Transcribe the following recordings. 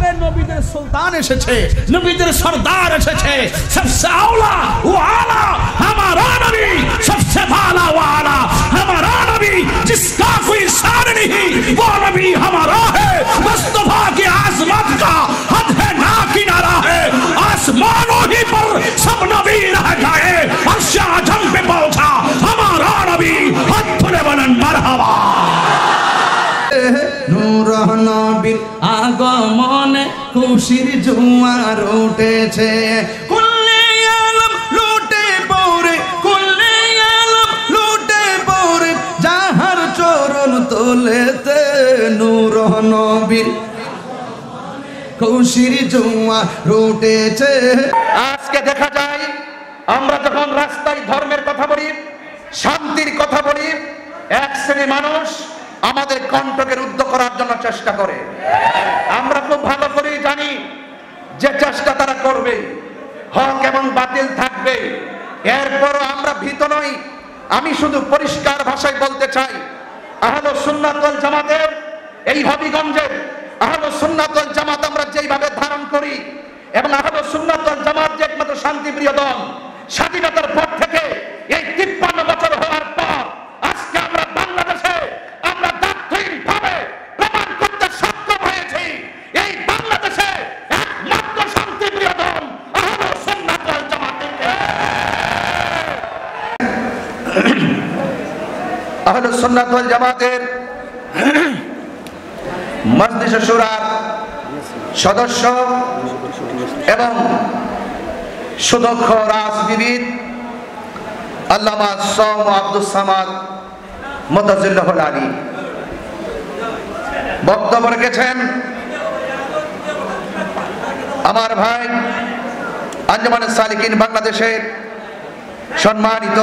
আরে নবীদের সুলতান এসেছে, নবীদের সরদার এসেছে, সবসে আওলা ও আলা हमारा नबी, सबसे बाला वाला हमारा नबी, जिसका कोई शान नहीं वो नबी हमारा है। मुस्तफा की आजमत का हद है ना किनारा है, आसमानों ही पर सब नबी रह गए, अर्श आजम पे पहुंचा हमारा नबी, हद खुले बुलंद मरहबा। নূর নবীর আগমনে খুশির জোয়ার উঠেছে, কুল্লে আলম লুটে পড়ে, কুল্লে আলম লুটে পড়ে যাহার চরণ তোলেতে, নূর নবীর খুশির জোয়ার উঠেছে। আজকে দেখা যায় আমরা যখন রাস্তায় ধর্মের কথা বলি, শান্তির কথা বলি, এক শ্রেণী মানুষ আমাদের কণ্ঠকে রুদ্ধ করার জন্য চেষ্টা করে। আমরা খুব ভালো করে জানি যে চেষ্টা তারা করবে, হক এবং বাতিল থাকবে, এরপরও আমরা ভীত নই। আমি শুধু পরিষ্কার ভাষায় বলতে চাই, আহলুস সুন্নাত ওয়াল জামাতের এই হবিগঞ্জের আহলুস সুন্নাত ওয়াল জামাত আমরা যেইভাবে ধারণ করি, এবং আহলুস সুন্নাত ওয়াল জামাত যে একমাত্র শান্তিপ্রিয় দল, স্বাধীনতার পর থেকে এই 53 বছর হওয়ার পর আজকে আমরা বাংলাদেশে আমরা দায়িত্বহীনভাবে প্রমাণ করতে সক্ষম হয়েছি এই বাংলাদেশে একমাত্র শান্তিপ্রিয় দল আহলুস সুন্নাত ওয়াল জামাত। আহলুস সুন্নাত ওয়াল জামাতের মজলিস শুরার সদস্য এবং সুদক্ষ রাজনীতিবিদ আল্লামা সৌম আব্দুস সামাদ মুতাজিল্লাহুল আলী বক্তব্য রেখেছেন। আমার ভাই আঞ্জুমানে সালিকিন বাংলাদেশের সম্মানিত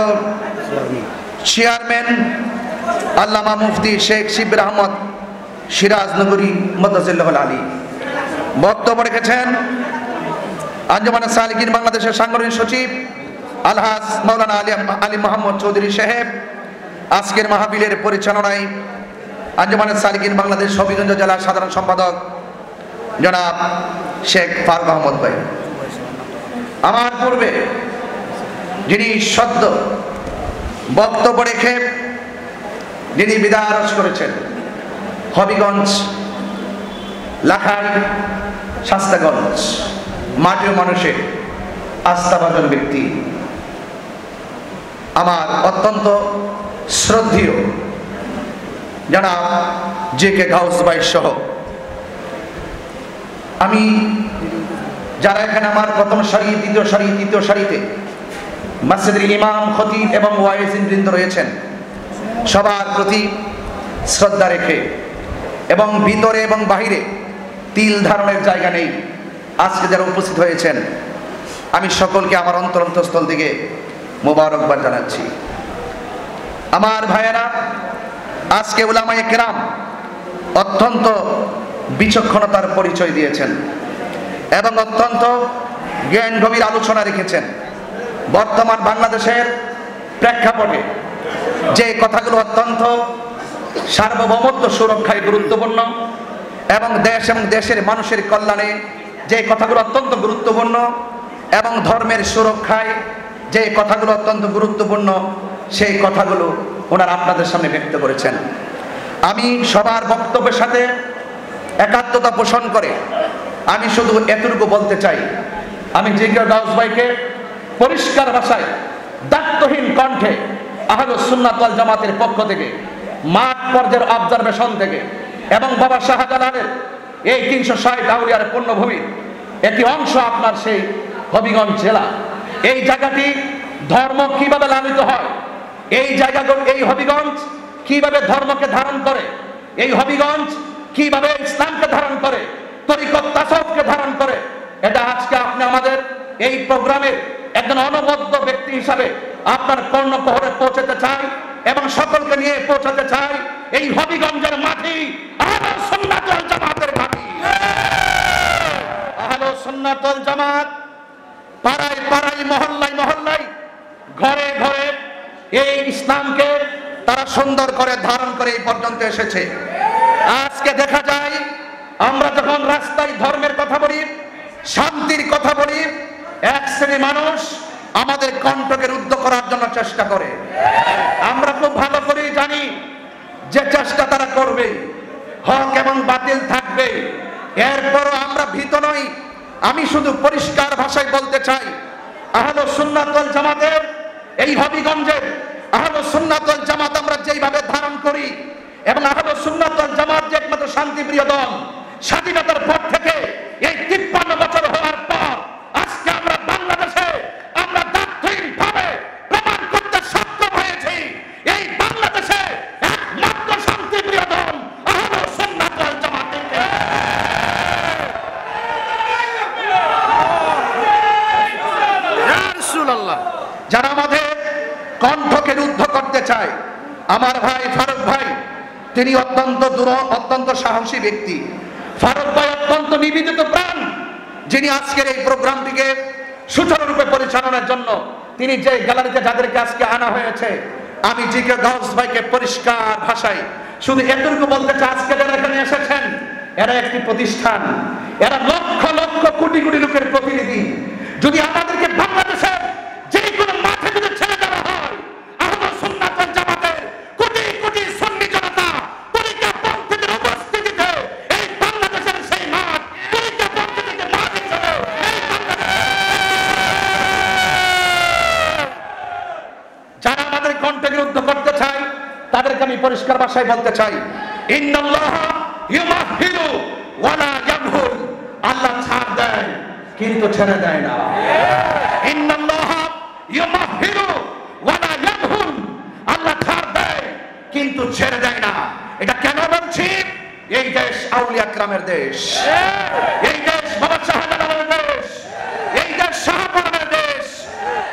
চেয়ারম্যান আল্লামা মুফতি শেখ শিবির আহমদ সিরাজ নগরী মুতাজিল্লাহুল আলী বক্তব্য রেখেছেন। আঞ্জুমানে সালিকিন বাংলাদেশের সাংগঠনিক সচিব আলহাজ মাওলানা আলী মোহাম্মদ চৌধুরী সাহেব, আজকের মাহফিলের পরিচালনায় আঞ্জুমানে সালিকিন বাংলাদেশ হবিগঞ্জ জেলার সাধারণ সম্পাদক জনাব শেখ ফারুক আহমদ ভাই, আমার পূর্বে যিনি সদ্য বক্তব্য রেখে যিনি বিদায় আরজ করেছেন, হবিগঞ্জ, লাখাই, শাস্তাগঞ্জ মাটির মানুষের আস্থাভাজন ব্যক্তি, আমার অত্যন্ত শ্রদ্ধেয় জনাব জে কে গাউস ভাই সহ আমি যারা এখানে আমার প্রথম সারি, দ্বিতীয় সারি, তৃতীয় সারিতে মসজিদের ইমাম, খতিব এবং ওয়াইজিন বৃন্দ রয়েছেন, সবার প্রতি শ্রদ্ধা রেখে এবং ভিতরে এবং বাহিরে তিল ধারণের জায়গা নেই আজকে যারা উপস্থিত হয়েছেন, আমি সকলকে আমার অন্তরস্থল থেকে মোবারকবাদ জানাচ্ছি। আমার ভাইয়েরা, আজকে উলামায়ে কেরাম অত্যন্ত বিচক্ষণতার পরিচয় দিয়েছেন এবং অত্যন্ত জ্ঞান গভীর আলোচনা রেখেছেন। বর্তমান বাংলাদেশের প্রেক্ষাপটে যে কথাগুলো অত্যন্ত সার্বভৌমত্ব সুরক্ষায় গুরুত্বপূর্ণ এবং দেশ এবং দেশের মানুষের কল্যাণে যে কথাগুলো অত্যন্ত গুরুত্বপূর্ণ এবং ধর্মের সুরক্ষায় যে কথাগুলো অত্যন্ত গুরুত্বপূর্ণ, সেই কথাগুলো ওনারা আপনাদের সামনে ব্যক্ত করেছেন। আমি সবার বক্তব্যের সাথে একাত্মতা পোষণ করে আমি শুধু এতটুকু বলতে চাই, আমি জে কে গাউস ভাইকে পরিষ্কার ভাষায় দায়িত্বহীন কণ্ঠে আহলুস সুন্নাত ওয়াল জামাতের পক্ষ থেকে, মাঠ পর্যায়ের অবজারভেশন থেকে এবং বাবা শাহজালালের এই 360 আউলিয়ার পূর্ণভূমির একটি অংশ আপনার সেই হবিগঞ্জ জেলা, এই জায়গাটি ধর্ম কিভাবে লালিত হয়, এই জায়গাগুলো, এই হবিগঞ্জ কিভাবে ধর্মকে ধারণ করে, এই হবিগঞ্জ কিভাবে ইসলামকে ধারণ করে, তরিকত তাসাউফকে ধারণ করে, এটা আজকে আপনি আমাদের এই প্রোগ্রামের একজন অনবদ্য ব্যক্তি হিসাবে আপনার কর্ণকহরে পৌঁছাতে চাই এবং সকলকে নিয়ে পৌঁছাতে চাই এই হবিগঞ্জের মাটি আহলুস সুন্নাত ওয়াল জামাতের মাটি। আহলুস সুন্নাত ওয়াল জামাত পাড়ায় পাড়ায়, মহল্লায় মহল্লায়, ঘরে ঘরে এই ইসলামকে তারা সুন্দর করে ধারণ করে এই পর্যন্ত এসেছে। আজকে দেখা যায় আমরা যখন রাস্তায় ধর্মের শ্রেণীর মানুষ আমাদের কণ্ঠকে রুদ্ধ করার জন্য চেষ্টা করে। আমরা খুব ভালো করেই জানি যে চেষ্টা তারা করবে, হক এবং বাতিল থাকবে, এরপরও আমরা ভীত নই। আমি শুধু পরিষ্কার ভাষায় বলতে চাই, আহলে সুন্নাত ওয়াল জামাতের এই হবিগঞ্জের আহলে সুন্নাত ওয়াল জামাত আমরা যেইভাবে ধারণ করি, এবং আহলে সুন্নাত ওয়াল জামাত যে একমাত্র শান্তিপ্রিয় দল, স্বাধীনতার পর থেকে এই 53 বছর হওয়ার পর আজকে আমরা বাংলাদেশে আমরা দায়িত্বহীনভাবে প্রমাণ করতে সক্ষম হয়েছি এই বাংলাদেশে একমাত্র শান্তিপ্রিয় দল আহলে সুন্নাত ওয়াল জামাত। যারা আমাদের কণ্ঠকে রুদ্ধ করতে চায়, আমার ভাই ফারুক ভাই তিনি অত্যন্ত সাহসী ব্যক্তি। ফারুক ভাই অত্যন্ত নিবেদিত প্রাণ, যিনি আজকের এই প্রোগ্রামটিকে সুচারুরূপে পরিচালনার জন্য তিনি যে গ্যালারিতে যাদেরকে আজকে আনা হয়েছে, আমি জিকে গাউস ভাইকে পরিষ্কার ভাষায় শুধু এতটুকু বলতে চাই, আজকে যারা এখানে এসেছেন এরা একটি প্রতিষ্ঠান, এরা লক্ষ লক্ষ কোটি কোটি লোকের প্রতিনিধি। যদি আমাদেরকে বাংলাদেশের যে কোনো মাঠে যদি ছেড়ে দেওয়া হয়, আহলে সুন্নাত ওয়াল জামাতের কোটি কোটি সুন্নি জনতা তরিকাপন্থীদের উপস্থিতিতে এই বাংলাদেশের সেই মাঠ তরিকাপন্থীদের মাঠ হিসেবে এই যারা আমাদের কণ্ঠকে রুদ্ধ করতে চায় তাদেরকে আমি পরিষ্কার ভাষায় বলতে চাই, ইন্নাল্লাহ ইউমাহিলু ওয়ালা ইয়ামহুল, আল্লাহ ছাড় দেয় কিন্তু ছেড়ে দেয় না। ইন্নাল্লাহ ইউমাহিলু ওয়ালা ইয়ামহুল, আল্লাহ ছাড় দেয় কিন্তু ছেড়ে দেয় না। এটা কেন বলছি? এই দেশ আউলিয়া کرامের দেশ, এই দেশ বাবা শাহজালালের দেশ, এই দেশ শাহপরানের দেশ।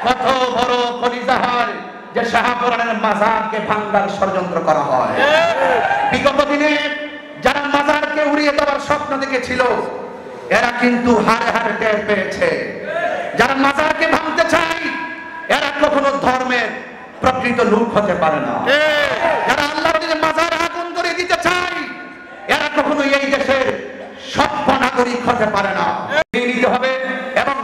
কত বড় কলিজা হয় যে শাহপরানের মাজারকে ভাঙার ষড়যন্ত্র করা হয়। বিগত দিনে যারা মাজারকে উড়িয়ে দেওয়ার স্বপ্ন দেখেছিল এরা কিন্তু হারে হারে টের পেয়েছে। যারা মাজারকে ভাঙতে চায় এরা কখনো ধর্মের প্রকৃত লোক হতে পারে না। যারা আল্লাহর মাজার আগুন করে দিতে চায় এরা কখনো এই দেশের সভ্য নাগরিক হতে পারে না। নিতে হবে এবং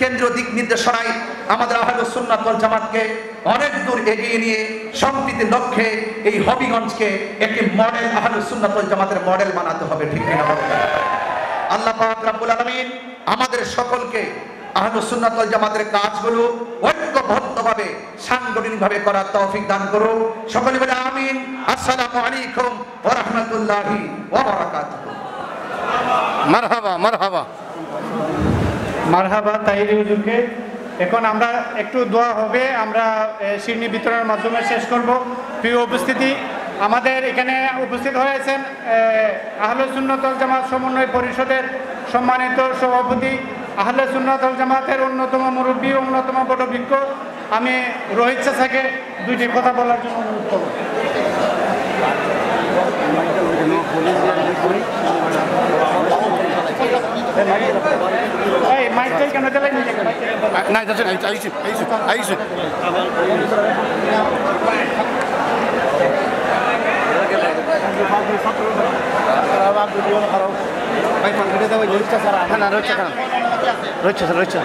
কেন্দ্রীয় দিক নির্দেশনায় আমাদের আহলে সুন্নাত ওয়াল জামাতকে অনেক দূর এগিয়ে নিয়ে সম্প্রীতির লক্ষ্যে এই হবিগঞ্জকে একটি মডেল আহলে সুন্নাত ওয়াল জামাতের মডেল বানাতে হবে, ঠিক কিনা বলেন? আল্লাহ পাক রব্বুল আলামিন আমাদের সকলকে আহলে সুন্নাত ওয়াল জামাতের কাজগুলো ঐক্যবদ্ধভাবে সাংগঠনিকভাবে করার তৌফিক দান করুন। সকলে বলে আমিন। আসসালামু আলাইকুম ওয়া রাহমাতুল্লাহি ওয়া বারাকাতুহু। মারহাবা মারহাবা মারহাবা তাহিরি হুজুরকে। এখন আমরা একটু দোয়া হবে, আমরা শিরনি বিতরণের মাধ্যমে শেষ করব। প্রিয় উপস্থিতি, আমাদের এখানে উপস্থিত হয়েছেন আহলে সুন্নাত ওয়াল জামাত সমন্বয় পরিষদের সম্মানিত সভাপতি, আহলে সুন্নাত ওয়াল জামাতের অন্যতম মুরব্বী, অন্যতম বটবৃক্ষ। আমি রোহিত চাচাকে দুইটি কথা বলার জন্য অনুরোধ করব। এই মাইকটাই কেন চালাই নিজে না যাচ্ছে আইসু রয়েছে